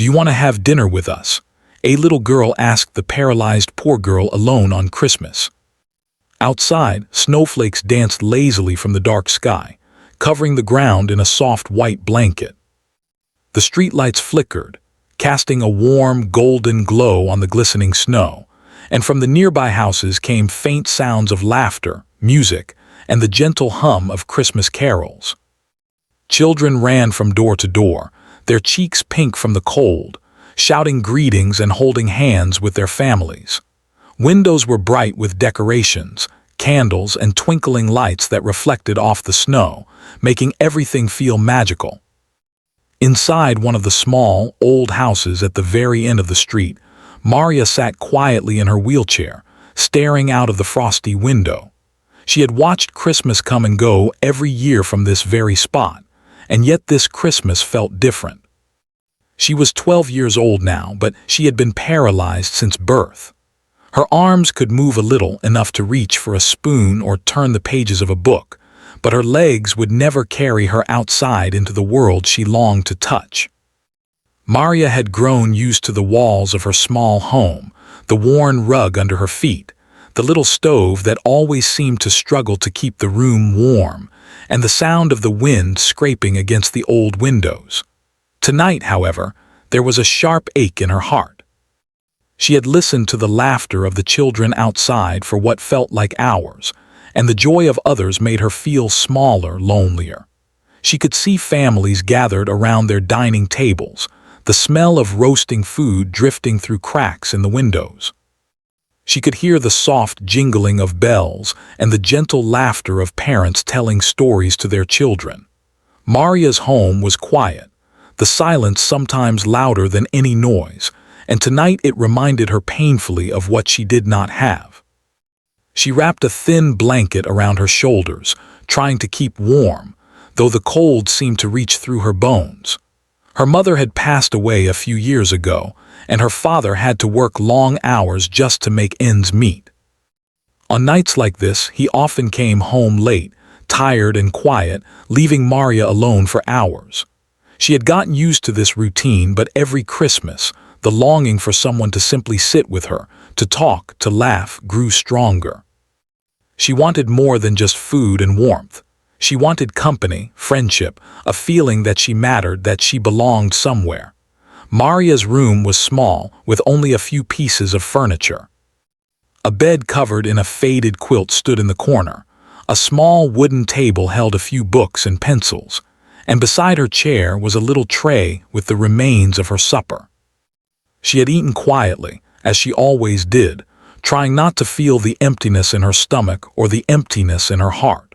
you want to have dinner with us?" a little girl asked the paralyzed poor girl alone on Christmas. Outside, snowflakes danced lazily from the dark sky, covering the ground in a soft white blanket. The streetlights flickered, casting a warm, golden glow on the glistening snow, and from the nearby houses came faint sounds of laughter, music, and the gentle hum of Christmas carols. Children ran from door to door, their cheeks pink from the cold, shouting greetings and holding hands with their families. Windows were bright with decorations, candles, and twinkling lights that reflected off the snow, making everything feel magical. Inside one of the small, old houses at the very end of the street, Maria sat quietly in her wheelchair, staring out of the frosty window. She had watched Christmas come and go every year from this very spot, and yet this Christmas felt different. She was 12 years old now, but she had been paralyzed since birth. Her arms could move a little, enough to reach for a spoon or turn the pages of a book, but her legs would never carry her outside into the world she longed to touch. Maria had grown used to the walls of her small home, the worn rug under her feet, the little stove that always seemed to struggle to keep the room warm, and the sound of the wind scraping against the old windows. Tonight, however, there was a sharp ache in her heart. She had listened to the laughter of the children outside for what felt like hours, and the joy of others made her feel smaller, lonelier. She could see families gathered around their dining tables, the smell of roasting food drifting through cracks in the windows. She could hear the soft jingling of bells and the gentle laughter of parents telling stories to their children. Maria's home was quiet, the silence sometimes louder than any noise, and tonight it reminded her painfully of what she did not have. She wrapped a thin blanket around her shoulders, trying to keep warm, though the cold seemed to reach through her bones. Her mother had passed away a few years ago, and her father had to work long hours just to make ends meet. On nights like this, he often came home late, tired and quiet, leaving Maria alone for hours. She had gotten used to this routine, but every Christmas, the longing for someone to simply sit with her, to talk, to laugh, grew stronger. She wanted more than just food and warmth. She wanted company, friendship, a feeling that she mattered, that she belonged somewhere. Maria's room was small, with only a few pieces of furniture. A bed covered in a faded quilt stood in the corner. A small wooden table held a few books and pencils, and beside her chair was a little tray with the remains of her supper. She had eaten quietly, as she always did, trying not to feel the emptiness in her stomach or the emptiness in her heart.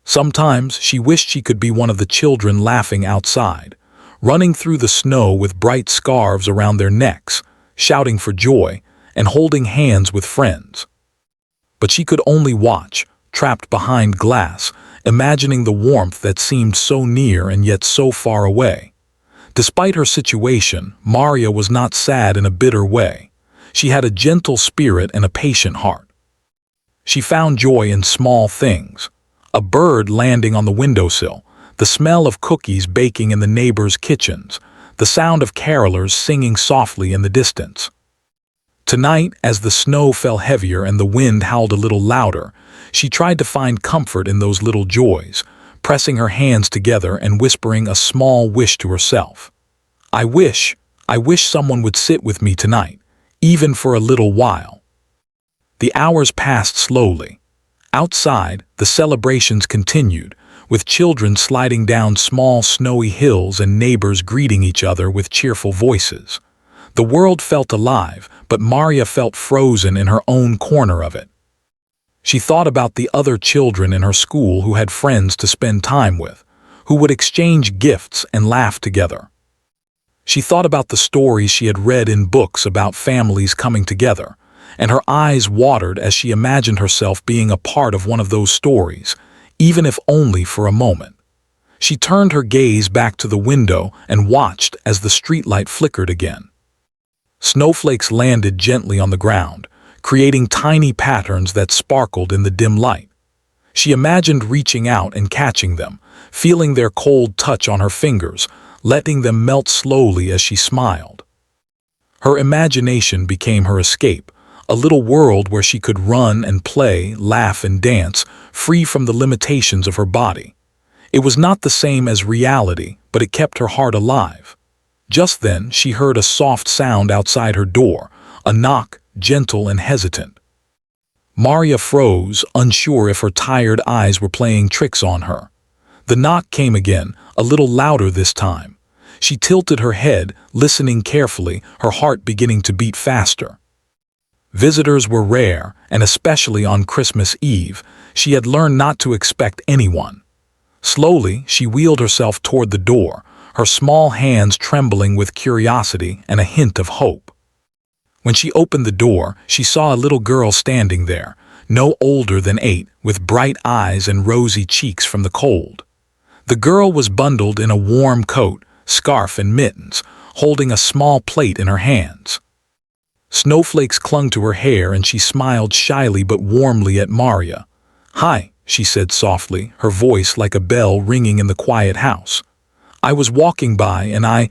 Sometimes she wished she could be one of the children laughing outside, running through the snow with bright scarves around their necks, shouting for joy, and holding hands with friends. But she could only watch, trapped behind glass, imagining the warmth that seemed so near and yet so far away. Despite her situation, Maria was not sad in a bitter way. She had a gentle spirit and a patient heart. She found joy in small things: a bird landing on the windowsill, the smell of cookies baking in the neighbors' kitchens, the sound of carolers singing softly in the distance. Tonight, as the snow fell heavier and the wind howled a little louder, she tried to find comfort in those little joys, pressing her hands together and whispering a small wish to herself. I wish someone would sit with me tonight, even for a little while." The hours passed slowly. Outside, the celebrations continued, with children sliding down small snowy hills and neighbors greeting each other with cheerful voices. The world felt alive, but Maria felt frozen in her own corner of it. She thought about the other children in her school who had friends to spend time with, who would exchange gifts and laugh together. She thought about the stories she had read in books about families coming together, and her eyes watered as she imagined herself being a part of one of those stories, even if only for a moment. She turned her gaze back to the window and watched as the streetlight flickered again. Snowflakes landed gently on the ground, creating tiny patterns that sparkled in the dim light. She imagined reaching out and catching them, feeling their cold touch on her fingers, letting them melt slowly as she smiled. Her imagination became her escape, a little world where she could run and play, laugh and dance, free from the limitations of her body. It was not the same as reality, but it kept her heart alive. Just then, she heard a soft sound outside her door, a knock, gentle and hesitant. Maria froze, unsure if her tired eyes were playing tricks on her. The knock came again, a little louder this time. She tilted her head, listening carefully, her heart beginning to beat faster. Visitors were rare, and especially on Christmas Eve, she had learned not to expect anyone. Slowly, she wheeled herself toward the door, her small hands trembling with curiosity and a hint of hope. When she opened the door, she saw a little girl standing there, no older than 8, with bright eyes and rosy cheeks from the cold. The girl was bundled in a warm coat, scarf and mittens, holding a small plate in her hands. Snowflakes clung to her hair and she smiled shyly but warmly at Maria. "Hi," she said softly, her voice like a bell ringing in the quiet house. "I was walking by and I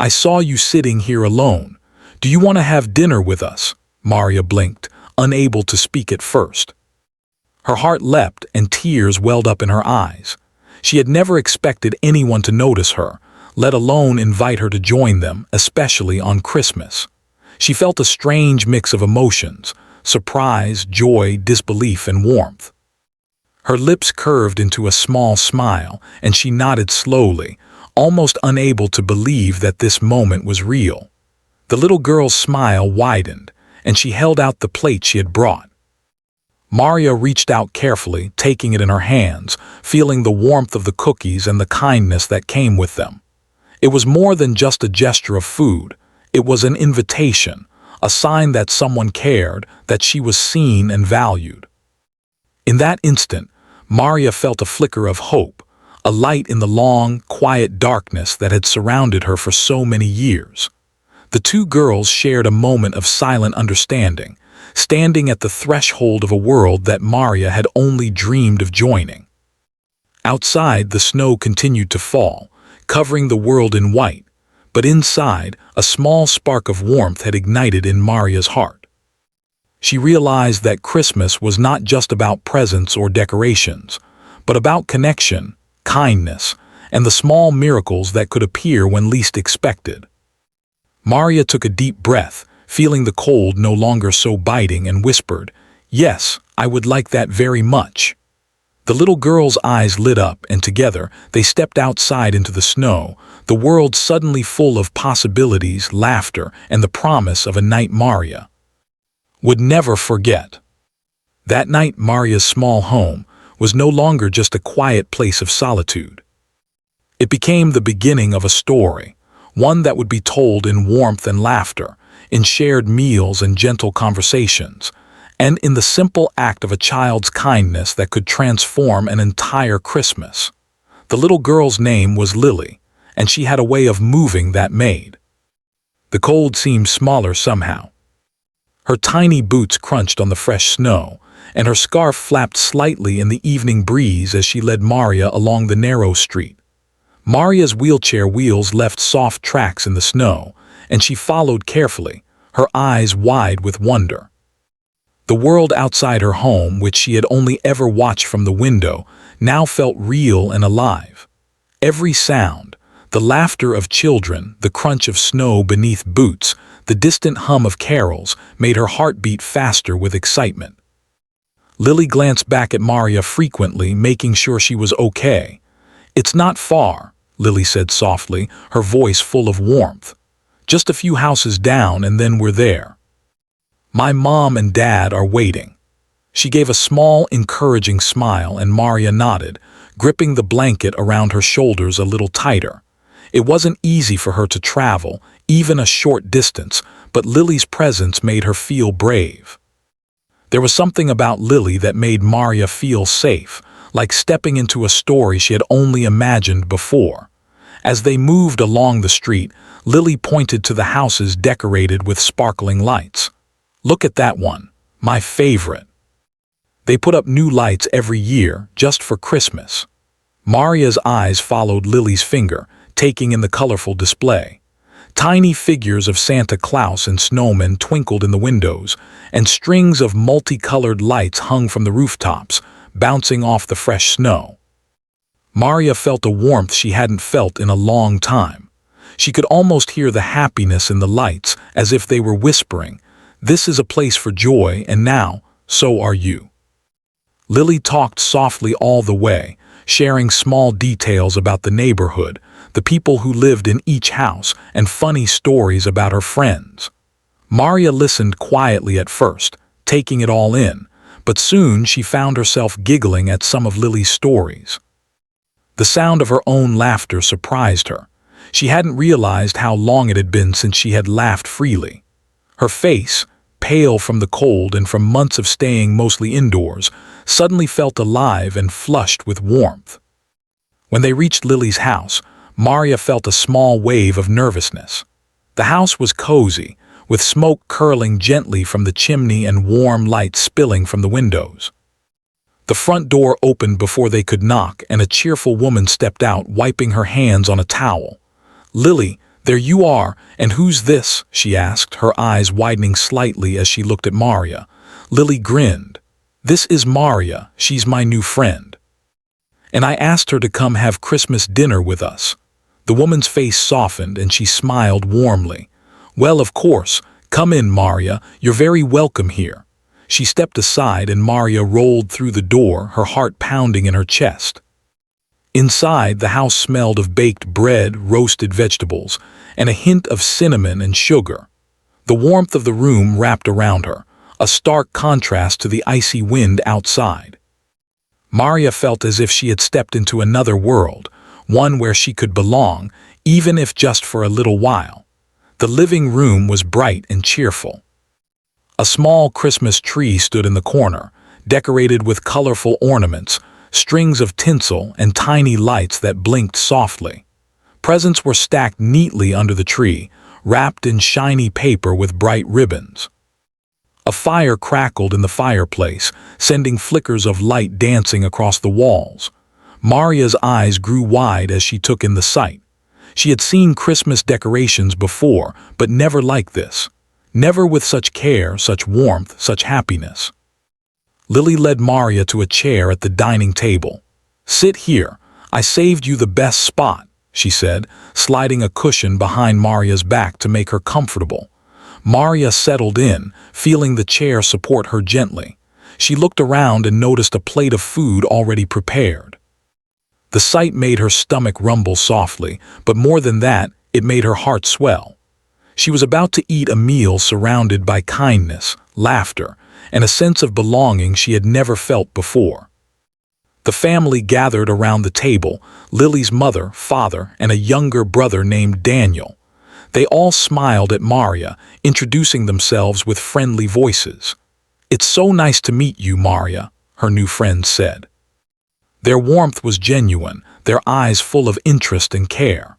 saw you sitting here alone. Do you want to have dinner with us?" Maria blinked, unable to speak at first. Her heart leapt and tears welled up in her eyes. She had never expected anyone to notice her, let alone invite her to join them, especially on Christmas. She felt a strange mix of emotions: surprise, joy, disbelief, and warmth. Her lips curved into a small smile, and she nodded slowly, almost unable to believe that this moment was real. The little girl's smile widened, and she held out the plate she had brought. Maria reached out carefully, taking it in her hands, feeling the warmth of the cookies and the kindness that came with them. It was more than just a gesture of food. It was an invitation, a sign that someone cared, that she was seen and valued. In that instant, Maria felt a flicker of hope, a light in the long, quiet darkness that had surrounded her for so many years. The two girls shared a moment of silent understanding, standing at the threshold of a world that Maria had only dreamed of joining. Outside, the snow continued to fall, covering the world in white, but inside, a small spark of warmth had ignited in Maria's heart. She realized that Christmas was not just about presents or decorations, but about connection, kindness, and the small miracles that could appear when least expected. Maria took a deep breath, feeling the cold no longer so biting, and whispered, "Yes, I would like that very much." The little girl's eyes lit up, and together they stepped outside into the snow, the world suddenly full of possibilities, laughter, and the promise of a night Maria would never forget. That night, Maria's small home was no longer just a quiet place of solitude. It became the beginning of a story, one that would be told in warmth and laughter, in shared meals and gentle conversations, and in the simple act of a child's kindness that could transform an entire Christmas. The little girl's name was Lily, and she had a way of moving that made the cold seem smaller somehow. Her tiny boots crunched on the fresh snow, and her scarf flapped slightly in the evening breeze as she led Maria along the narrow street. Maria's wheelchair wheels left soft tracks in the snow, and she followed carefully, her eyes wide with wonder. The world outside her home, which she had only ever watched from the window, now felt real and alive. Every sound, the laughter of children, the crunch of snow beneath boots, the distant hum of carols, made her heart beat faster with excitement. Lily glanced back at Maria frequently, making sure she was okay. "It's not far," Lily said softly, her voice full of warmth. "Just a few houses down and then we're there. My mom and dad are waiting." She gave a small, encouraging smile, and Maria nodded, gripping the blanket around her shoulders a little tighter. It wasn't easy for her to travel, even a short distance, but Lily's presence made her feel brave. There was something about Lily that made Maria feel safe, like stepping into a story she had only imagined before. As they moved along the street, Lily pointed to the houses decorated with sparkling lights. "Look at that one, my favorite. They put up new lights every year, just for Christmas." Maria's eyes followed Lily's finger, taking in the colorful display. Tiny figures of Santa Claus and snowmen twinkled in the windows, and strings of multicolored lights hung from the rooftops, bouncing off the fresh snow. Maria felt a warmth she hadn't felt in a long time. She could almost hear the happiness in the lights, as if they were whispering, "This is a place for joy, and now, so are you." Lily talked softly all the way, sharing small details about the neighborhood, the people who lived in each house, and funny stories about her friends. Maria listened quietly at first, taking it all in, but soon she found herself giggling at some of Lily's stories. The sound of her own laughter surprised her. She hadn't realized how long it had been since she had laughed freely. Her face, pale from the cold and from months of staying mostly indoors, suddenly felt alive and flushed with warmth. When they reached Lily's house, Maria felt a small wave of nervousness. The house was cozy, with smoke curling gently from the chimney and warm light spilling from the windows. The front door opened before they could knock, and a cheerful woman stepped out, wiping her hands on a towel. "Lily, there you are, and who's this?" she asked, her eyes widening slightly as she looked at Maria. Lily grinned. "This is Maria, she's my new friend. And I asked her to come have Christmas dinner with us." The woman's face softened and she smiled warmly. "Well, of course, come in, Maria, you're very welcome here." She stepped aside and Maria rolled through the door, her heart pounding in her chest. Inside, the house smelled of baked bread, roasted vegetables, and a hint of cinnamon and sugar. The warmth of the room wrapped around her, a stark contrast to the icy wind outside. Maria felt as if she had stepped into another world, one where she could belong, even if just for a little while. The living room was bright and cheerful. A small Christmas tree stood in the corner, decorated with colorful ornaments, strings of tinsel, and tiny lights that blinked softly. Presents were stacked neatly under the tree, wrapped in shiny paper with bright ribbons. A fire crackled in the fireplace, sending flickers of light dancing across the walls. Maria's eyes grew wide as she took in the sight. She had seen Christmas decorations before, but never like this. Never with such care, such warmth, such happiness. Lily led Maria to a chair at the dining table. "Sit here, I saved you the best spot," she said, sliding a cushion behind Maria's back to make her comfortable. Maria settled in, feeling the chair support her gently. She looked around and noticed a plate of food already prepared. The sight made her stomach rumble softly, but more than that, it made her heart swell. She was about to eat a meal surrounded by kindness, laughter, and a sense of belonging she had never felt before. The family gathered around the table, Lily's mother, father, and a younger brother named Daniel. They all smiled at Maria, introducing themselves with friendly voices. "It's so nice to meet you, Maria," her new friend said. Their warmth was genuine, their eyes full of interest and care.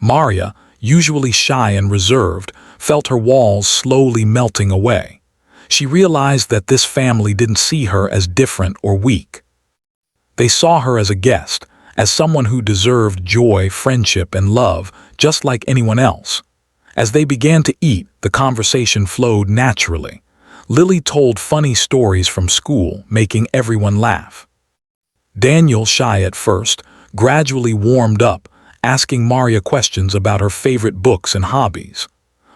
Maria, usually shy and reserved, felt her walls slowly melting away. She realized that this family didn't see her as different or weak. They saw her as a guest, as someone who deserved joy, friendship, and love, just like anyone else. As they began to eat, the conversation flowed naturally. Lily told funny stories from school, making everyone laugh. Daniel, shy at first, gradually warmed up, asking Maria questions about her favorite books and hobbies.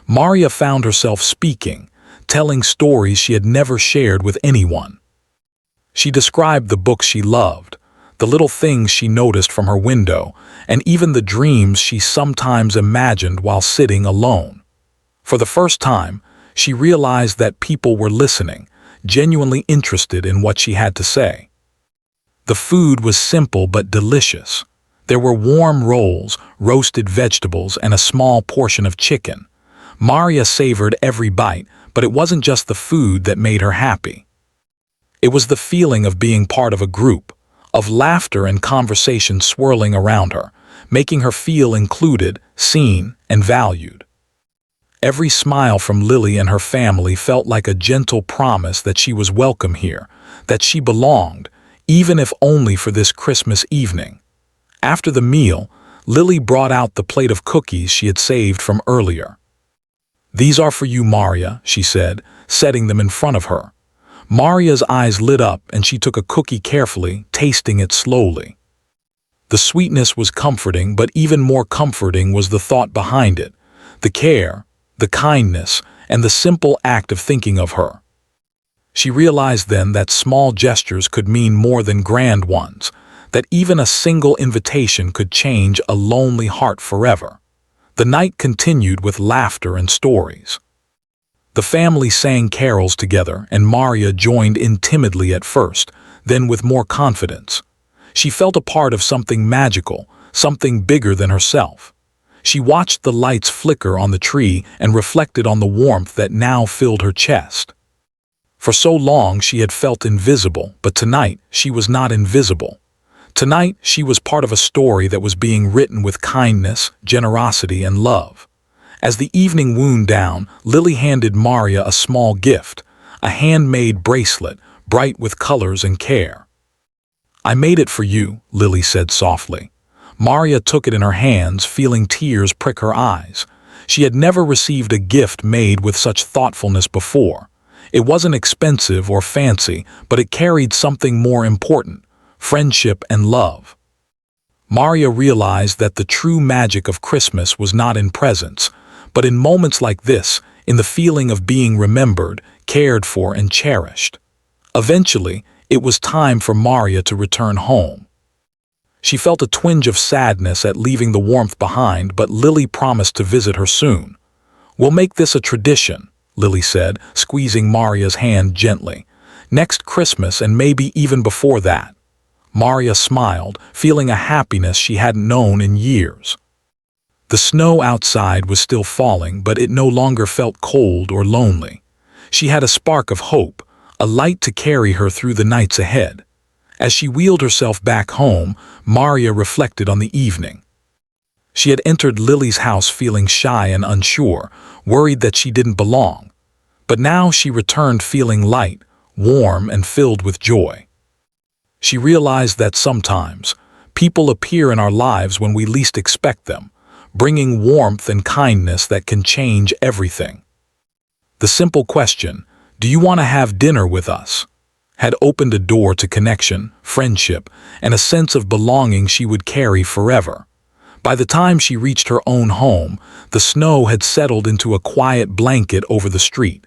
Maria found herself speaking, telling stories she had never shared with anyone. She described the books she loved, the little things she noticed from her window, and even the dreams she sometimes imagined while sitting alone. For the first time, she realized that people were listening, genuinely interested in what she had to say. The food was simple but delicious. There were warm rolls, roasted vegetables, and a small portion of chicken. Maria savored every bite, but it wasn't just the food that made her happy. It was the feeling of being part of a group, of laughter and conversation swirling around her, making her feel included, seen, and valued. Every smile from Lily and her family felt like a gentle promise that she was welcome here, that she belonged, even if only for this Christmas evening. After the meal, Lily brought out the plate of cookies she had saved from earlier. "These are for you, Maria," she said, setting them in front of her. Maria's eyes lit up and she took a cookie carefully, tasting it slowly. The sweetness was comforting, but even more comforting was the thought behind it, the care, the kindness, and the simple act of thinking of her. She realized then that small gestures could mean more than grand ones, that even a single invitation could change a lonely heart forever. The night continued with laughter and stories. The family sang carols together, and Maria joined in timidly at first, then with more confidence. She felt a part of something magical, something bigger than herself. She watched the lights flicker on the tree and reflected on the warmth that now filled her chest. For so long she had felt invisible, but tonight she was not invisible. Tonight she was part of a story that was being written with kindness, generosity, and love. As the evening wound down, Lily handed Maria a small gift, a handmade bracelet, bright with colors and care. "I made it for you," Lily said softly. Maria took it in her hands, feeling tears prick her eyes. She had never received a gift made with such thoughtfulness before. It wasn't expensive or fancy, but it carried something more important: friendship and love. Maria realized that the true magic of Christmas was not in presents, but in moments like this, in the feeling of being remembered, cared for, and cherished. Eventually, it was time for Maria to return home. She felt a twinge of sadness at leaving the warmth behind, but Lily promised to visit her soon. "We'll make this a tradition," Lily said, squeezing Maria's hand gently. "Next Christmas and maybe even before that." Maria smiled, feeling a happiness she hadn't known in years. The snow outside was still falling, but it no longer felt cold or lonely. She had a spark of hope, a light to carry her through the nights ahead. As she wheeled herself back home, Maria reflected on the evening. She had entered Lily's house feeling shy and unsure, worried that she didn't belong. But now she returned feeling light, warm, and filled with joy. She realized that sometimes people appear in our lives when we least expect them, bringing warmth and kindness that can change everything. The simple question, "Do you want to have dinner with us?" had opened a door to connection, friendship, and a sense of belonging she would carry forever. By the time she reached her own home, the snow had settled into a quiet blanket over the street.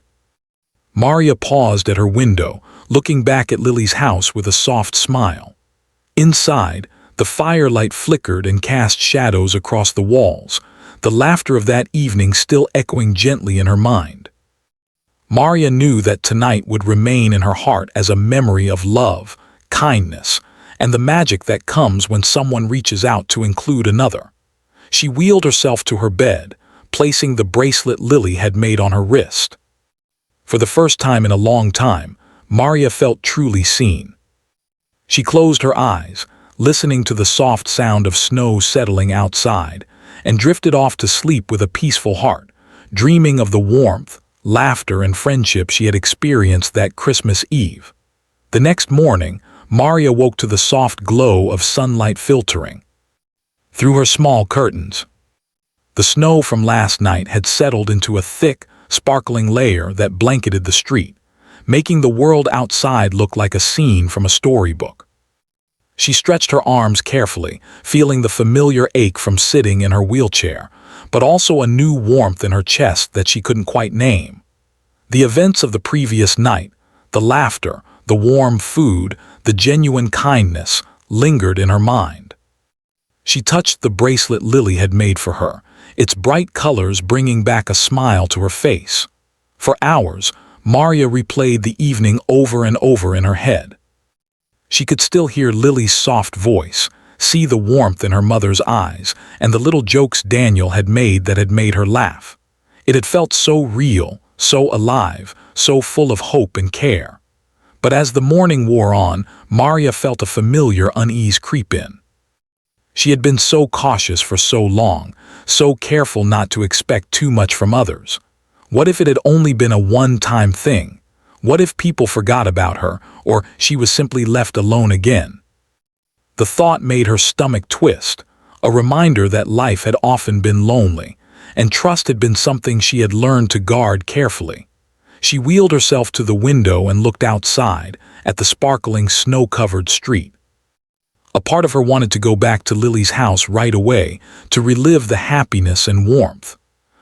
Maria paused at her window, looking back at Lily's house with a soft smile. Inside, the firelight flickered and cast shadows across the walls, the laughter of that evening still echoing gently in her mind. Maria knew that tonight would remain in her heart as a memory of love, kindness, and the magic that comes when someone reaches out to include another. She wheeled herself to her bed, placing the bracelet Lily had made on her wrist. For the first time in a long time, Maria felt truly seen. She closed her eyes, listening to the soft sound of snow settling outside, and drifted off to sleep with a peaceful heart, dreaming of the warmth, laughter, and friendship she had experienced that Christmas Eve. The next morning, Maria woke to the soft glow of sunlight filtering through her small curtains. The snow from last night had settled into a thick, sparkling layer that blanketed the street, making the world outside look like a scene from a storybook. She stretched her arms carefully, feeling the familiar ache from sitting in her wheelchair, but also a new warmth in her chest that she couldn't quite name. The events of the previous night, the laughter, the warm food, the genuine kindness, lingered in her mind. She touched the bracelet Lily had made for her, its bright colors bringing back a smile to her face. For hours, Maria replayed the evening over and over in her head. She could still hear Lily's soft voice, see the warmth in her mother's eyes, and the little jokes Daniel had made that had made her laugh. It had felt so real, so alive, so full of hope and care. But as the morning wore on, Maria felt a familiar unease creep in. She had been so cautious for so long, so careful not to expect too much from others. What if it had only been a one-time thing? What if people forgot about her, or she was simply left alone again? The thought made her stomach twist, a reminder that life had often been lonely, and trust had been something she had learned to guard carefully. She wheeled herself to the window and looked outside, at the sparkling snow-covered street. A part of her wanted to go back to Lily's house right away, to relive the happiness and warmth.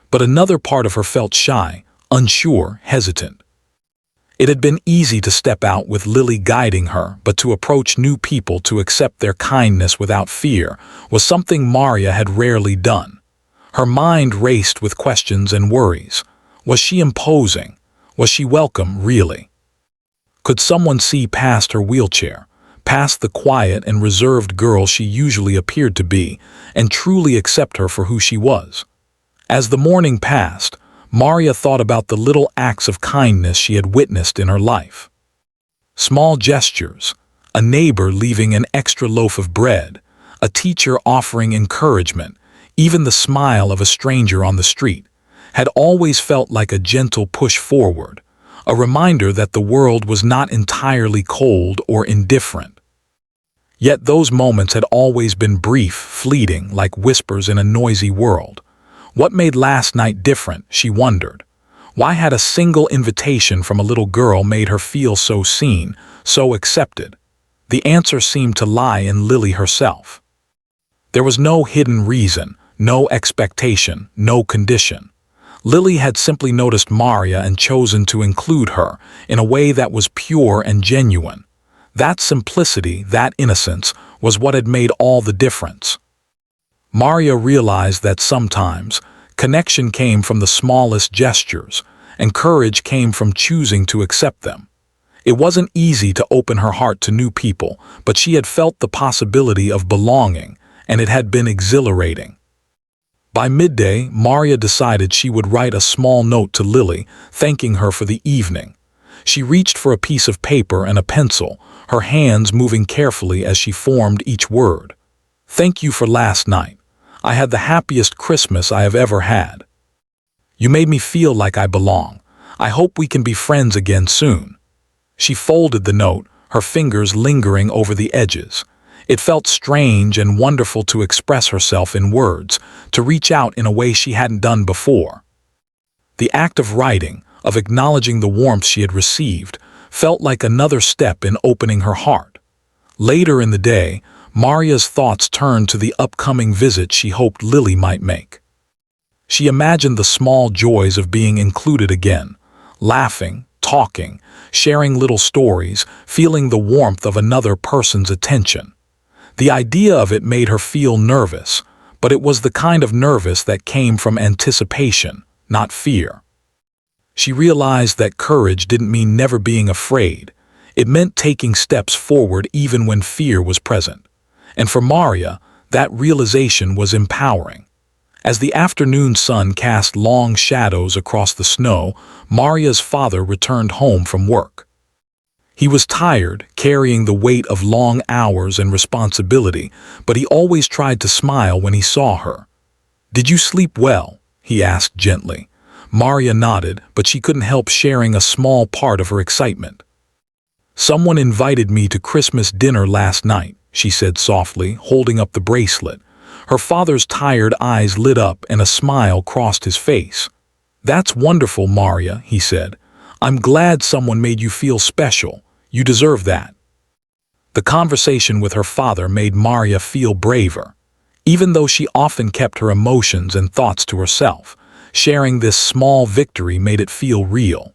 But another part of her felt shy, unsure, hesitant. It had been easy to step out with Lily guiding her, but to approach new people, to accept their kindness without fear, was something Maria had rarely done. Her mind raced with questions and worries. Was she imposing? Was she welcome, really? Could someone see past her wheelchair, past the quiet and reserved girl she usually appeared to be, and truly accept her for who she was? As the morning passed, Maria thought about the little acts of kindness she had witnessed in her life. Small gestures, a neighbor leaving an extra loaf of bread, a teacher offering encouragement, even the smile of a stranger on the street, had always felt like a gentle push forward, a reminder that the world was not entirely cold or indifferent. Yet those moments had always been brief, fleeting, like whispers in a noisy world. What made last night different, she wondered. Why had a single invitation from a little girl made her feel so seen, so accepted? The answer seemed to lie in Lily herself. There was no hidden reason, no expectation, no condition. Lily had simply noticed Maria and chosen to include her in a way that was pure and genuine. That simplicity, that innocence, was what had made all the difference. Maria realized that sometimes connection came from the smallest gestures, and courage came from choosing to accept them. It wasn't easy to open her heart to new people, but she had felt the possibility of belonging, and it had been exhilarating. By midday, Maria decided she would write a small note to Lily, thanking her for the evening. She reached for a piece of paper and a pencil, her hands moving carefully as she formed each word. "Thank you for last night. I had the happiest Christmas I have ever had. You made me feel like I belong. I hope we can be friends again soon." She folded the note, her fingers lingering over the edges. It felt strange and wonderful to express herself in words, to reach out in a way she hadn't done before. The act of writing, of acknowledging the warmth she had received, felt like another step in opening her heart. Later in the day, Maria's thoughts turned to the upcoming visit she hoped Lily might make. She imagined the small joys of being included again, laughing, talking, sharing little stories, feeling the warmth of another person's attention. The idea of it made her feel nervous, but it was the kind of nervous that came from anticipation, not fear. She realized that courage didn't mean never being afraid. It meant taking steps forward even when fear was present. And for Maria, that realization was empowering. As the afternoon sun cast long shadows across the snow, Maria's father returned home from work. He was tired, carrying the weight of long hours and responsibility, but he always tried to smile when he saw her. "Did you sleep well?" he asked gently. Maria nodded, but she couldn't help sharing a small part of her excitement. "Someone invited me to Christmas dinner last night," she said softly, holding up the bracelet. Her father's tired eyes lit up and a smile crossed his face. "That's wonderful, Maria," he said. "I'm glad someone made you feel special. You deserve that." The conversation with her father made Maria feel braver. Even though she often kept her emotions and thoughts to herself, sharing this small victory made it feel real.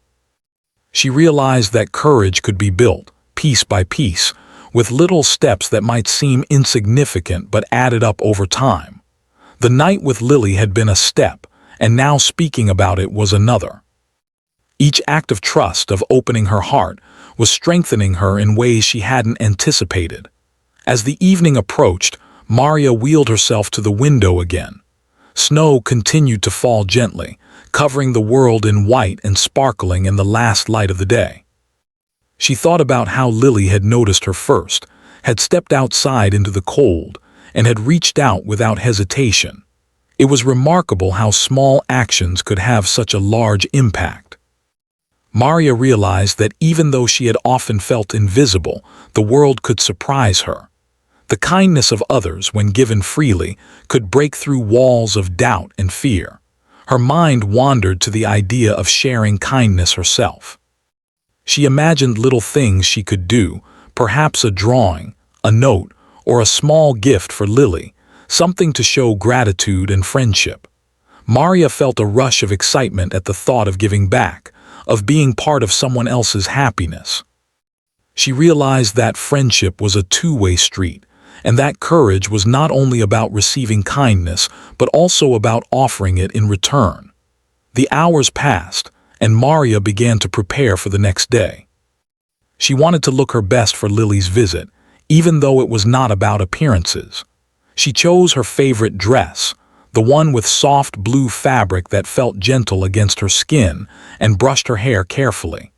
She realized that courage could be built, piece by piece, with little steps that might seem insignificant but added up over time. The night with Lily had been a step, and now speaking about it was another. Each act of trust, of opening her heart, was strengthening her in ways she hadn't anticipated. As the evening approached, Maria wheeled herself to the window again. Snow continued to fall gently, covering the world in white and sparkling in the last light of the day. She thought about how Lily had noticed her first, had stepped outside into the cold, and had reached out without hesitation. It was remarkable how small actions could have such a large impact. Maria realized that even though she had often felt invisible, the world could surprise her. The kindness of others, when given freely, could break through walls of doubt and fear. Her mind wandered to the idea of sharing kindness herself. She imagined little things she could do, perhaps a drawing, a note, or a small gift for Lily, something to show gratitude and friendship. Maria felt a rush of excitement at the thought of giving back, of being part of someone else's happiness. She realized that friendship was a two-way street, and that courage was not only about receiving kindness, but also about offering it in return. The hours passed, and Maria began to prepare for the next day. She wanted to look her best for Lily's visit, even though it was not about appearances. She chose her favorite dress, the one with soft blue fabric that felt gentle against her skin, and brushed her hair carefully.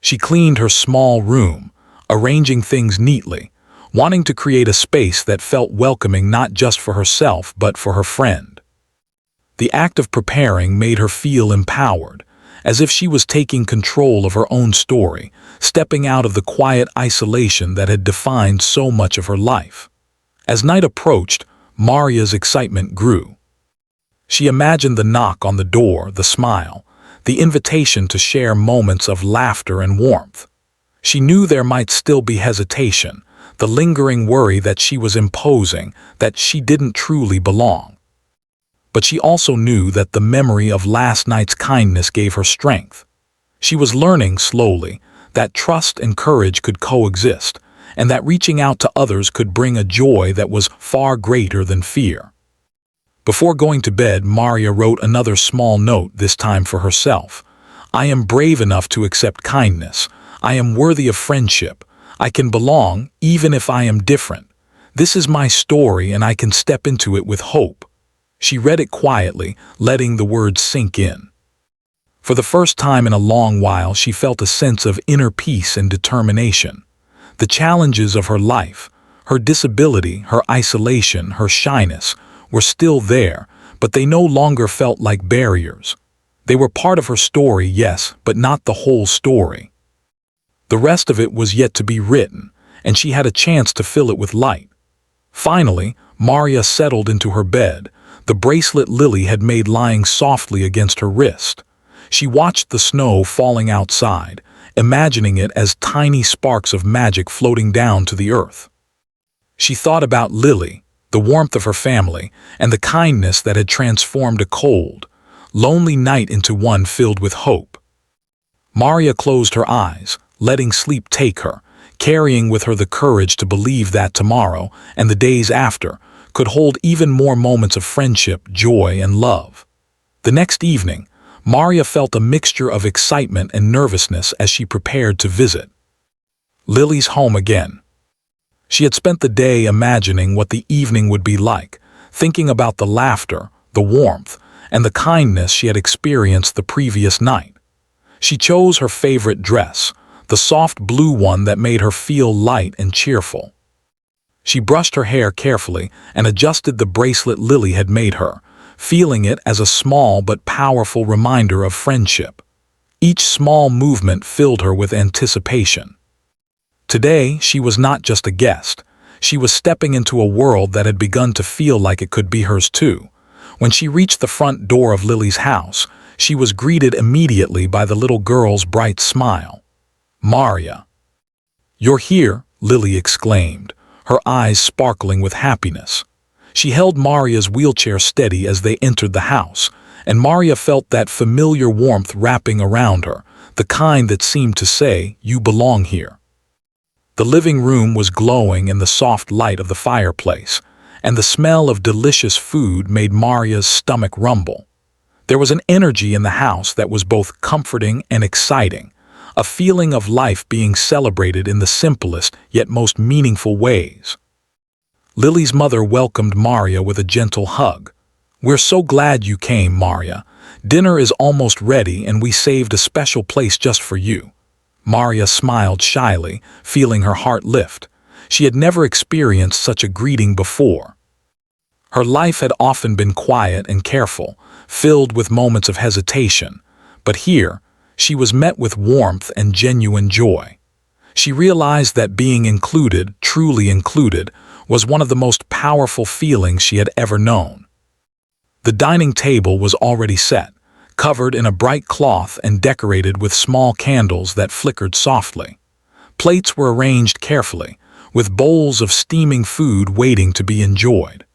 She cleaned her small room, arranging things neatly, wanting to create a space that felt welcoming not just for herself but for her friend. The act of preparing made her feel empowered, as if she was taking control of her own story, stepping out of the quiet isolation that had defined so much of her life. As night approached, Maria's excitement grew. She imagined the knock on the door, the smile, the invitation to share moments of laughter and warmth. She knew there might still be hesitation, the lingering worry that she was imposing, that she didn't truly belong. But she also knew that the memory of last night's kindness gave her strength. She was learning slowly that trust and courage could coexist, and that reaching out to others could bring a joy that was far greater than fear. Before going to bed, Maria wrote another small note, this time for herself. "I am brave enough to accept kindness. I am worthy of friendship. I can belong, even if I am different. This is my story, and I can step into it with hope." She read it quietly, letting the words sink in. For the first time in a long while, she felt a sense of inner peace and determination. The challenges of her life, her disability, her isolation, her shyness, were still there, but they no longer felt like barriers. They were part of her story, yes, but not the whole story. The rest of it was yet to be written, and she had a chance to fill it with light. Finally, Maria settled into her bed, the bracelet Lily had made lying softly against her wrist. She watched the snow falling outside, imagining it as tiny sparks of magic floating down to the earth. She thought about Lily, the warmth of her family, and the kindness that had transformed a cold, lonely night into one filled with hope. Maria closed her eyes, letting sleep take her, carrying with her the courage to believe that tomorrow, and the days after, could hold even more moments of friendship, joy, and love. The next evening, Maria felt a mixture of excitement and nervousness as she prepared to visit Lily's home again. She had spent the day imagining what the evening would be like, thinking about the laughter, the warmth, and the kindness she had experienced the previous night. She chose her favorite dress, the soft blue one that made her feel light and cheerful. She brushed her hair carefully and adjusted the bracelet Lily had made her, feeling it as a small but powerful reminder of friendship. Each small movement filled her with anticipation. Today, she was not just a guest. She was stepping into a world that had begun to feel like it could be hers too. When she reached the front door of Lily's house, she was greeted immediately by the little girl's bright smile. "Maria." "You're here," Lily exclaimed, her eyes sparkling with happiness. She held Maria's wheelchair steady as they entered the house, and Maria felt that familiar warmth wrapping around her, the kind that seemed to say, "You belong here." The living room was glowing in the soft light of the fireplace, and the smell of delicious food made Maria's stomach rumble. There was an energy in the house that was both comforting and exciting, a feeling of life being celebrated in the simplest yet most meaningful ways. Lily's mother welcomed Maria with a gentle hug. "We're so glad you came, Maria. Dinner is almost ready, and we saved a special place just for you." Maria smiled shyly, feeling her heart lift. She had never experienced such a greeting before. Her life had often been quiet and careful, filled with moments of hesitation, but here, she was met with warmth and genuine joy. She realized that being included, truly included, was one of the most powerful feelings she had ever known. The dining table was already set, covered in a bright cloth and decorated with small candles that flickered softly. Plates were arranged carefully, with bowls of steaming food waiting to be enjoyed.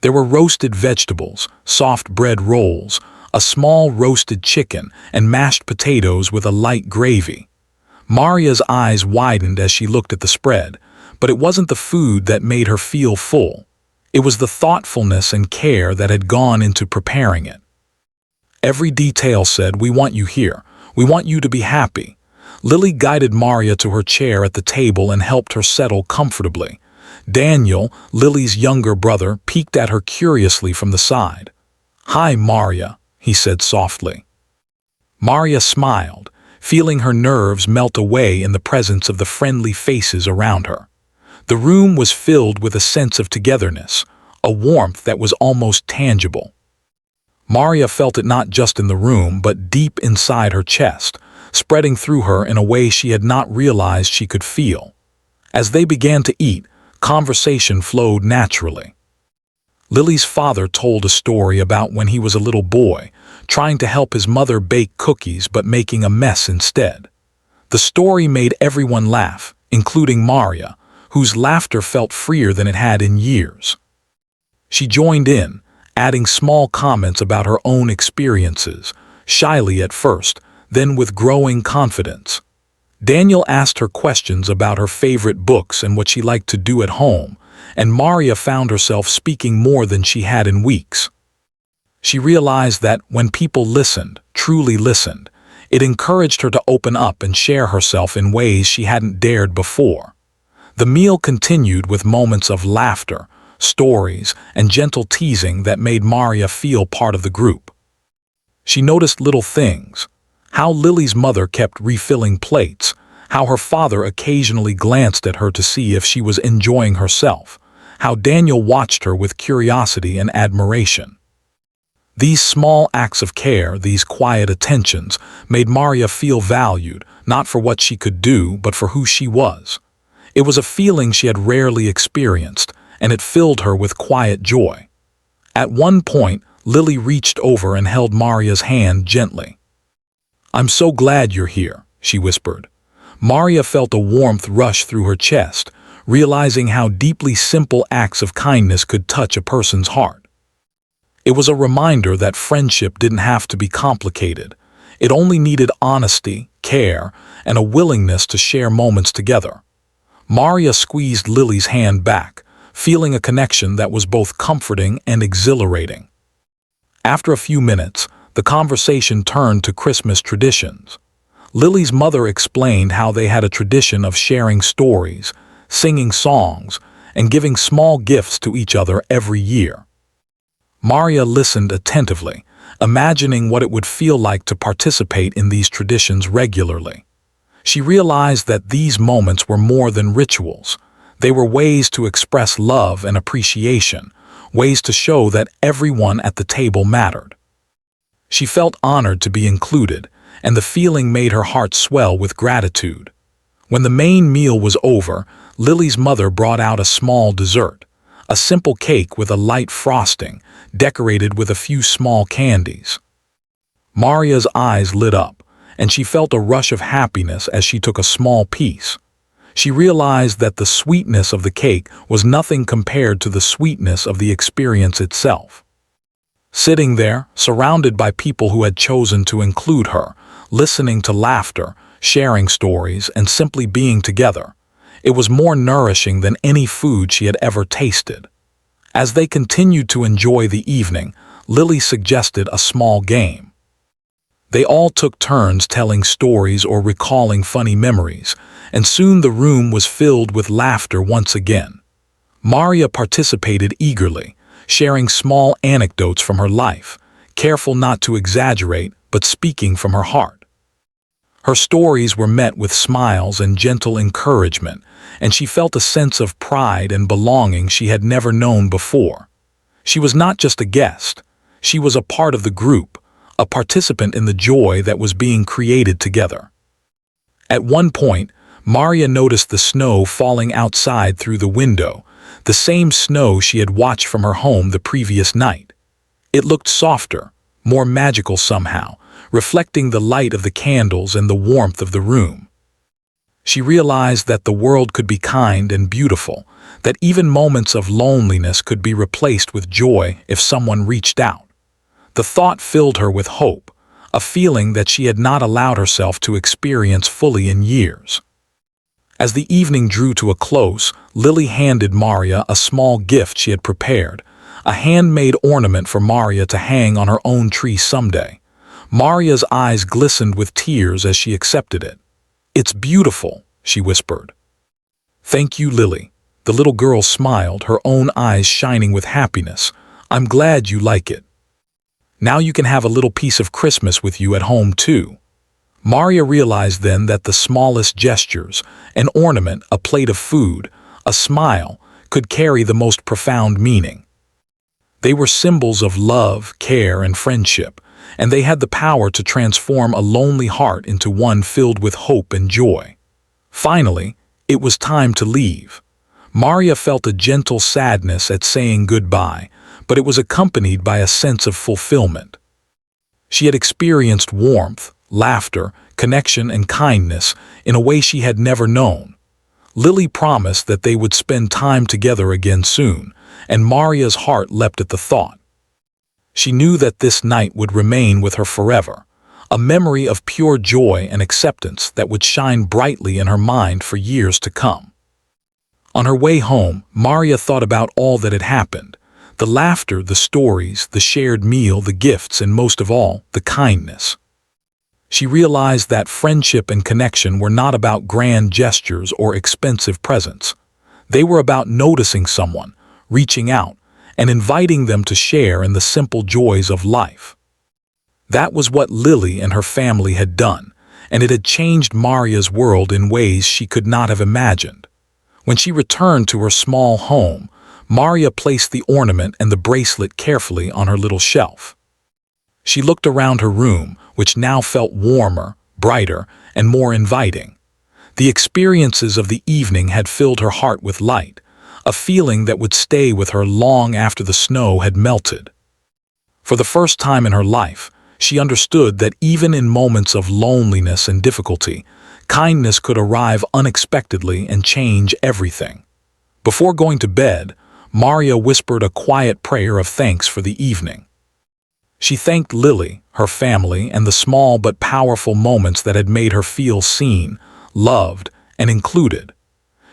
There were roasted vegetables, soft bread rolls, a small roasted chicken, and mashed potatoes with a light gravy. Maria's eyes widened as she looked at the spread, but it wasn't the food that made her feel full. It was the thoughtfulness and care that had gone into preparing it. Every detail said, "We want you here. We want you to be happy." Lily guided Maria to her chair at the table and helped her settle comfortably. Daniel, Lily's younger brother, peeked at her curiously from the side. "Hi, Maria," he said softly. Maria smiled, feeling her nerves melt away in the presence of the friendly faces around her. The room was filled with a sense of togetherness, a warmth that was almost tangible. Maria felt it not just in the room, but deep inside her chest, spreading through her in a way she had not realized she could feel. As they began to eat, conversation flowed naturally. Lily's father told a story about when he was a little boy, trying to help his mother bake cookies but making a mess instead. The story made everyone laugh, including Maria, whose laughter felt freer than it had in years. She joined in, adding small comments about her own experiences, shyly at first, then with growing confidence. Daniel asked her questions about her favorite books and what she liked to do at home, and Maria found herself speaking more than she had in weeks. She realized that when people listened, truly listened, it encouraged her to open up and share herself in ways she hadn't dared before. The meal continued with moments of laughter, stories, and gentle teasing that made Maria feel part of the group. She noticed little things: how Lily's mother kept refilling plates, how her father occasionally glanced at her to see if she was enjoying herself, how Daniel watched her with curiosity and admiration. These small acts of care, these quiet attentions, made Maria feel valued, not for what she could do, but for who she was. It was a feeling she had rarely experienced, and it filled her with quiet joy. At one point, Lily reached over and held Maria's hand gently. "I'm so glad you're here," she whispered. Maria felt a warmth rush through her chest, realizing how deeply simple acts of kindness could touch a person's heart. It was a reminder that friendship didn't have to be complicated. It only needed honesty, care, and a willingness to share moments together. Maria squeezed Lily's hand back, feeling a connection that was both comforting and exhilarating. After a few minutes, the conversation turned to Christmas traditions. Lily's mother explained how they had a tradition of sharing stories, singing songs, and giving small gifts to each other every year. Maria listened attentively, imagining what it would feel like to participate in these traditions regularly. She realized that these moments were more than rituals. They were ways to express love and appreciation, ways to show that everyone at the table mattered. She felt honored to be included, and the feeling made her heart swell with gratitude. When the main meal was over, Lily's mother brought out a small dessert, a simple cake with a light frosting, decorated with a few small candies. Maria's eyes lit up, and she felt a rush of happiness as she took a small piece. She realized that the sweetness of the cake was nothing compared to the sweetness of the experience itself. Sitting there, surrounded by people who had chosen to include her, listening to laughter, sharing stories, and simply being together, it was more nourishing than any food she had ever tasted. As they continued to enjoy the evening, Lily suggested a small game. They all took turns telling stories or recalling funny memories, and soon the room was filled with laughter once again. Maria participated eagerly, sharing small anecdotes from her life, careful not to exaggerate, but speaking from her heart. Her stories were met with smiles and gentle encouragement, and she felt a sense of pride and belonging she had never known before. She was not just a guest, she was a part of the group, a participant in the joy that was being created together. At one point, Maria noticed the snow falling outside through the window, the same snow she had watched from her home the previous night. It looked softer, more magical somehow, reflecting the light of the candles and the warmth of the room. She realized that the world could be kind and beautiful, that even moments of loneliness could be replaced with joy if someone reached out. The thought filled her with hope, a feeling that she had not allowed herself to experience fully in years. As the evening drew to a close, Lily handed Maria a small gift she had prepared, a handmade ornament for Maria to hang on her own tree someday. Maria's eyes glistened with tears as she accepted it. "It's beautiful," she whispered. "Thank you, Lily." The little girl smiled, her own eyes shining with happiness. "I'm glad you like it. Now you can have a little piece of Christmas with you at home too." Maria realized then that the smallest gestures, an ornament, a plate of food, a smile, could carry the most profound meaning. They were symbols of love, care, and friendship, and they had the power to transform a lonely heart into one filled with hope and joy. Finally, it was time to leave. Maria felt a gentle sadness at saying goodbye, but it was accompanied by a sense of fulfillment. She had experienced warmth, laughter, connection, and kindness in a way she had never known. Lily promised that they would spend time together again soon, and Maria's heart leapt at the thought. She knew that this night would remain with her forever, a memory of pure joy and acceptance that would shine brightly in her mind for years to come. On her way home, Maria thought about all that had happened: the laughter, the stories, the shared meal, the gifts, and most of all, the kindness. She realized that friendship and connection were not about grand gestures or expensive presents. They were about noticing someone, reaching out, and inviting them to share in the simple joys of life. That was what Lily and her family had done, and it had changed Maria's world in ways she could not have imagined. When she returned to her small home, Maria placed the ornament and the bracelet carefully on her little shelf. She looked around her room, which now felt warmer, brighter, and more inviting. The experiences of the evening had filled her heart with light, a feeling that would stay with her long after the snow had melted. For the first time in her life, she understood that even in moments of loneliness and difficulty, kindness could arrive unexpectedly and change everything. Before going to bed, Maria whispered a quiet prayer of thanks for the evening. She thanked Lily, her family, and the small but powerful moments that had made her feel seen, loved, and included.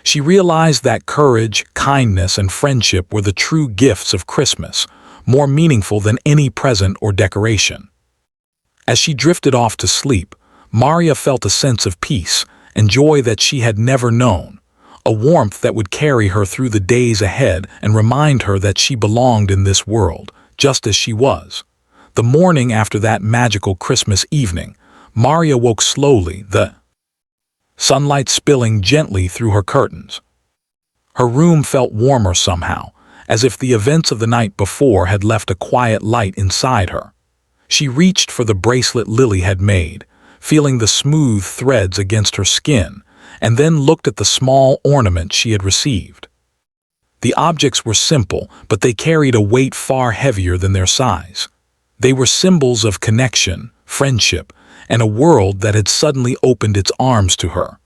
She realized that courage, kindness, and friendship were the true gifts of Christmas, more meaningful than any present or decoration. As she drifted off to sleep, Maria felt a sense of peace and joy that she had never known, a warmth that would carry her through the days ahead and remind her that she belonged in this world, just as she was. The morning after that magical Christmas evening, Maria woke slowly, the sunlight spilling gently through her curtains. Her room felt warmer somehow, as if the events of the night before had left a quiet light inside her. She reached for the bracelet Lily had made, feeling the smooth threads against her skin, and then looked at the small ornament she had received. The objects were simple, but they carried a weight far heavier than their size. They were symbols of connection, friendship, and a world that had suddenly opened its arms to her.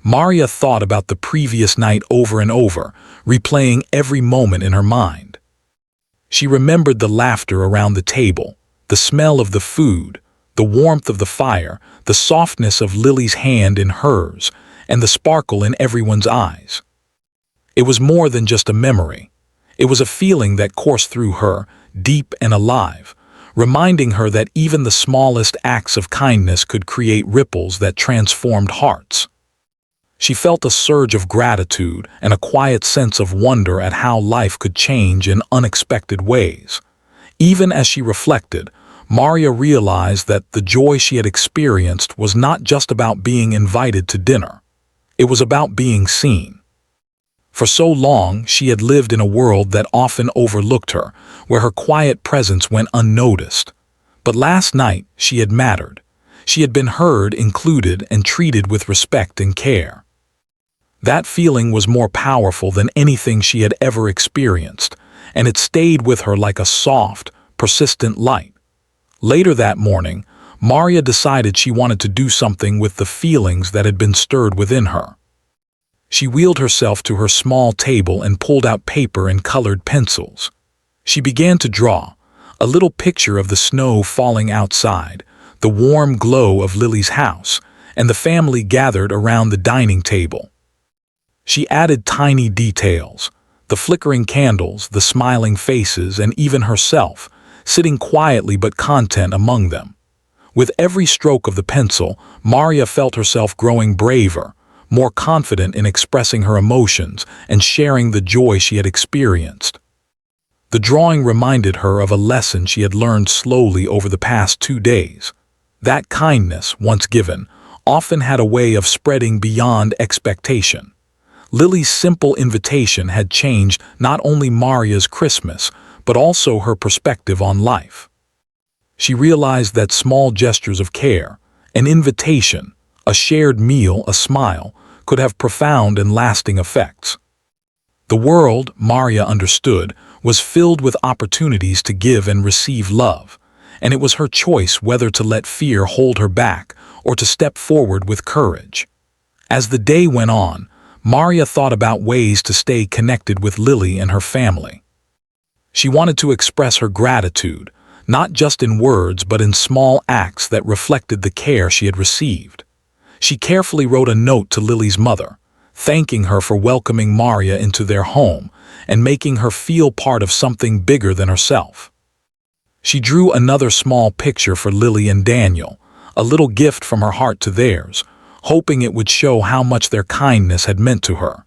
Maria thought about the previous night over and over, replaying every moment in her mind. She remembered the laughter around the table, the smell of the food, the warmth of the fire, the softness of Lily's hand in hers, and the sparkle in everyone's eyes. It was more than just a memory. It was a feeling that coursed through her, deep and alive, reminding her that even the smallest acts of kindness could create ripples that transformed hearts. She felt a surge of gratitude and a quiet sense of wonder at how life could change in unexpected ways. Even as she reflected, Maria realized that the joy she had experienced was not just about being invited to dinner. It was about being seen. For so long, she had lived in a world that often overlooked her, where her quiet presence went unnoticed. But last night, she had mattered. She had been heard, included, and treated with respect and care. That feeling was more powerful than anything she had ever experienced, and it stayed with her like a soft, persistent light. Later that morning, Maria decided she wanted to do something with the feelings that had been stirred within her. She wheeled herself to her small table and pulled out paper and colored pencils. She began to draw, a little picture of the snow falling outside, the warm glow of Lily's house, and the family gathered around the dining table. She added tiny details, the flickering candles, the smiling faces, and even herself, sitting quietly but content among them. With every stroke of the pencil, Maria felt herself growing braver, more confident in expressing her emotions and sharing the joy she had experienced. The drawing reminded her of a lesson she had learned slowly over the past 2 days. That kindness, once given, often had a way of spreading beyond expectation. Lily's simple invitation had changed not only Maria's Christmas, but also her perspective on life. She realized that small gestures of care, an invitation, a shared meal, a smile, could have profound and lasting effects. The world, Maria understood, was filled with opportunities to give and receive love, and it was her choice whether to let fear hold her back or to step forward with courage. As the day went on, Maria thought about ways to stay connected with Lily and her family. She wanted to express her gratitude, not just in words but in small acts that reflected the care she had received. She carefully wrote a note to Lily's mother, thanking her for welcoming Maria into their home and making her feel part of something bigger than herself. She drew another small picture for Lily and Daniel, a little gift from her heart to theirs, hoping it would show how much their kindness had meant to her.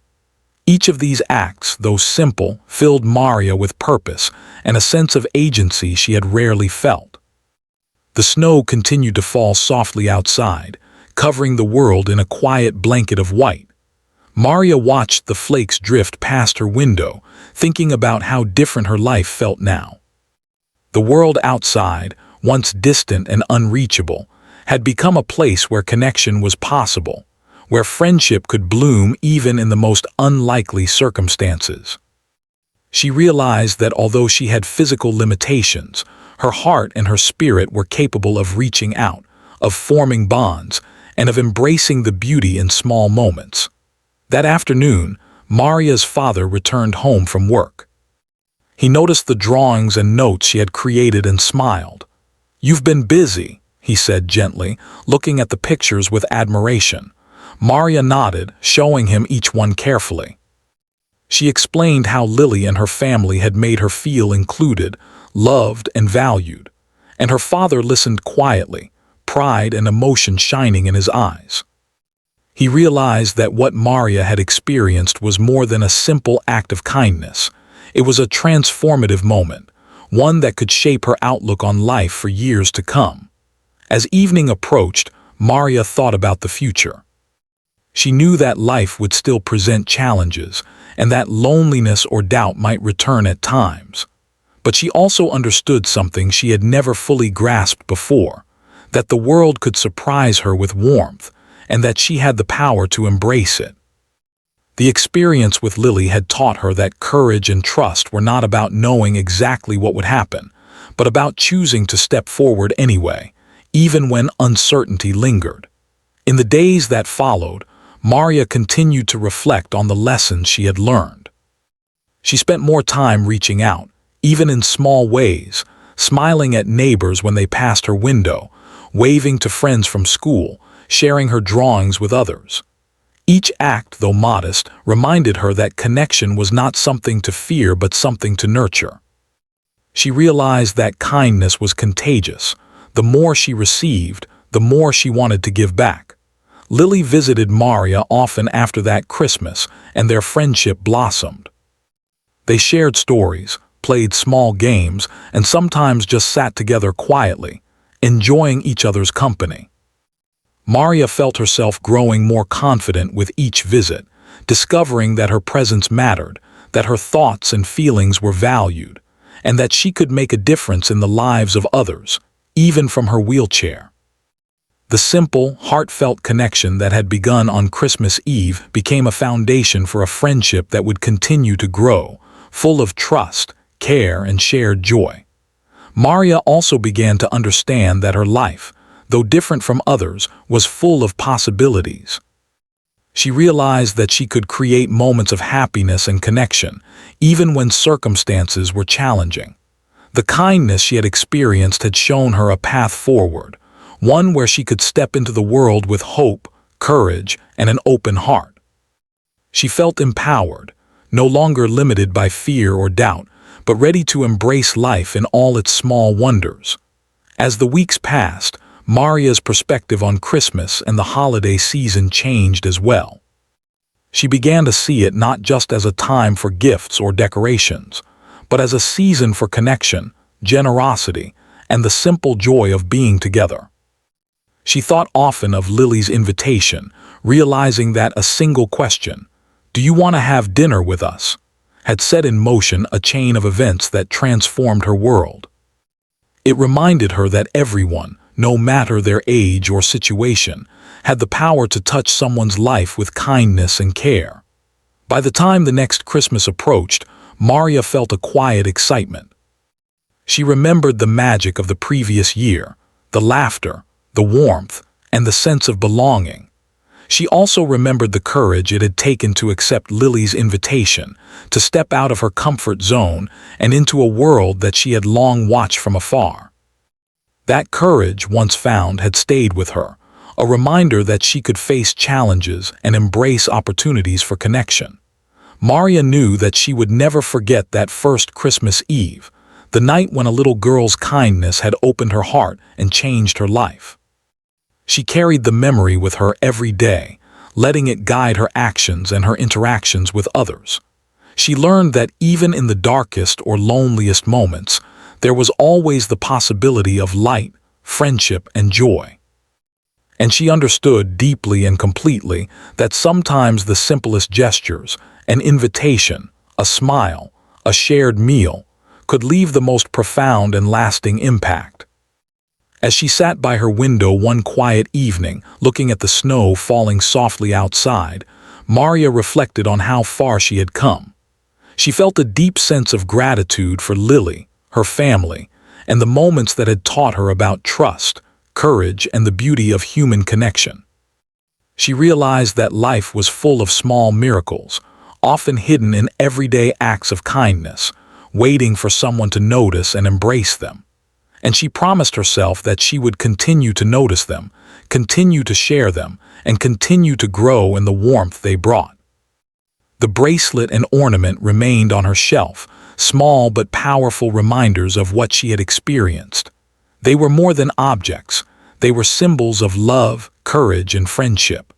Each of these acts, though simple, filled Maria with purpose and a sense of agency she had rarely felt. The snow continued to fall softly outside, covering the world in a quiet blanket of white. Maria watched the flakes drift past her window, thinking about how different her life felt now. The world outside, once distant and unreachable, had become a place where connection was possible, where friendship could bloom even in the most unlikely circumstances. She realized that although she had physical limitations, her heart and her spirit were capable of reaching out, of forming bonds, and of embracing the beauty in small moments. That afternoon, Maria's father returned home from work. He noticed the drawings and notes she had created and smiled. "You've been busy," he said gently, looking at the pictures with admiration. Maria nodded, showing him each one carefully. She explained how Lily and her family had made her feel included, loved, and valued, and her father listened quietly, pride and emotion shining in his eyes. He realized that what Maria had experienced was more than a simple act of kindness. It was a transformative moment, one that could shape her outlook on life for years to come. As evening approached, Maria thought about the future. She knew that life would still present challenges, and that loneliness or doubt might return at times. But she also understood something she had never fully grasped before, that the world could surprise her with warmth, and that she had the power to embrace it. The experience with Lily had taught her that courage and trust were not about knowing exactly what would happen, but about choosing to step forward anyway, even when uncertainty lingered. In the days that followed, Maria continued to reflect on the lessons she had learned. She spent more time reaching out, even in small ways, smiling at neighbors when they passed her window, waving to friends from school, sharing her drawings with others. Each act, though modest, reminded her that connection was not something to fear but something to nurture. She realized that kindness was contagious. The more she received, the more she wanted to give back. Lily visited Maria often after that Christmas, and their friendship blossomed. They shared stories, played small games, and sometimes just sat together quietly, enjoying each other's company. Maria felt herself growing more confident with each visit, discovering that her presence mattered, that her thoughts and feelings were valued, and that she could make a difference in the lives of others, even from her wheelchair. The simple, heartfelt connection that had begun on Christmas Eve became a foundation for a friendship that would continue to grow, full of trust, care, and shared joy. Maria also began to understand that her life, though different from others, was full of possibilities. She realized that she could create moments of happiness and connection, even when circumstances were challenging. The kindness she had experienced had shown her a path forward, one where she could step into the world with hope, courage, and an open heart. She felt empowered, no longer limited by fear or doubt, but ready to embrace life in all its small wonders. As the weeks passed, Maria's perspective on Christmas and the holiday season changed as well. She began to see it not just as a time for gifts or decorations, but as a season for connection, generosity, and the simple joy of being together. She thought often of Lily's invitation, realizing that a single question, "Do you want to have dinner with us?" had set in motion a chain of events that transformed her world. It reminded her that everyone, no matter their age or situation, had the power to touch someone's life with kindness and care. By the time the next Christmas approached, Maria felt a quiet excitement. She remembered the magic of the previous year, the laughter, the warmth, and the sense of belonging. She also remembered the courage it had taken to accept Lily's invitation, to step out of her comfort zone and into a world that she had long watched from afar. That courage, once found, had stayed with her, a reminder that she could face challenges and embrace opportunities for connection. Maria knew that she would never forget that first Christmas Eve, the night when a little girl's kindness had opened her heart and changed her life. She carried the memory with her every day, letting it guide her actions and her interactions with others. She learned that even in the darkest or loneliest moments, there was always the possibility of light, friendship, and joy. And she understood deeply and completely that sometimes the simplest gestures, an invitation, a smile, a shared meal, could leave the most profound and lasting impact. As she sat by her window one quiet evening, looking at the snow falling softly outside, Maria reflected on how far she had come. She felt a deep sense of gratitude for Lily, her family, and the moments that had taught her about trust, courage, and the beauty of human connection. She realized that life was full of small miracles, often hidden in everyday acts of kindness, waiting for someone to notice and embrace them. And she promised herself that she would continue to notice them, continue to share them, and continue to grow in the warmth they brought. The bracelet and ornament remained on her shelf, small but powerful reminders of what she had experienced. They were more than objects. They were symbols of love, courage, and friendship.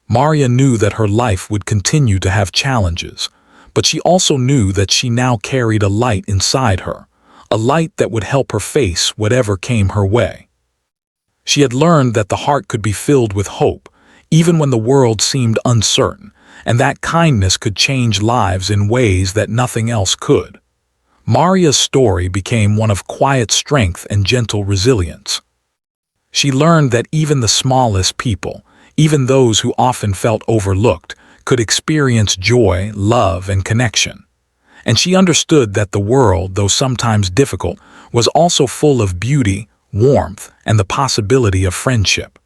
Maria knew that her life would continue to have challenges, but she also knew that she now carried a light inside her, a light that would help her face whatever came her way. She had learned that the heart could be filled with hope, even when the world seemed uncertain, and that kindness could change lives in ways that nothing else could. Maria's story became one of quiet strength and gentle resilience. She learned that even the smallest people, even those who often felt overlooked, could experience joy, love, and connection. And she understood that the world, though sometimes difficult, was also full of beauty, warmth, and the possibility of friendship.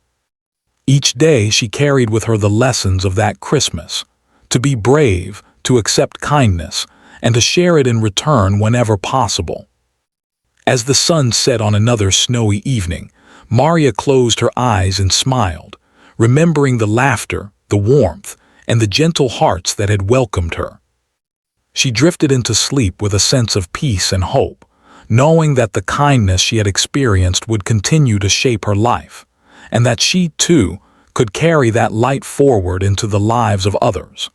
Each day she carried with her the lessons of that Christmas, to be brave, to accept kindness, and to share it in return whenever possible. As the sun set on another snowy evening, Maria closed her eyes and smiled, remembering the laughter, the warmth, and the gentle hearts that had welcomed her. She drifted into sleep with a sense of peace and hope, knowing that the kindness she had experienced would continue to shape her life, and that she, too, could carry that light forward into the lives of others.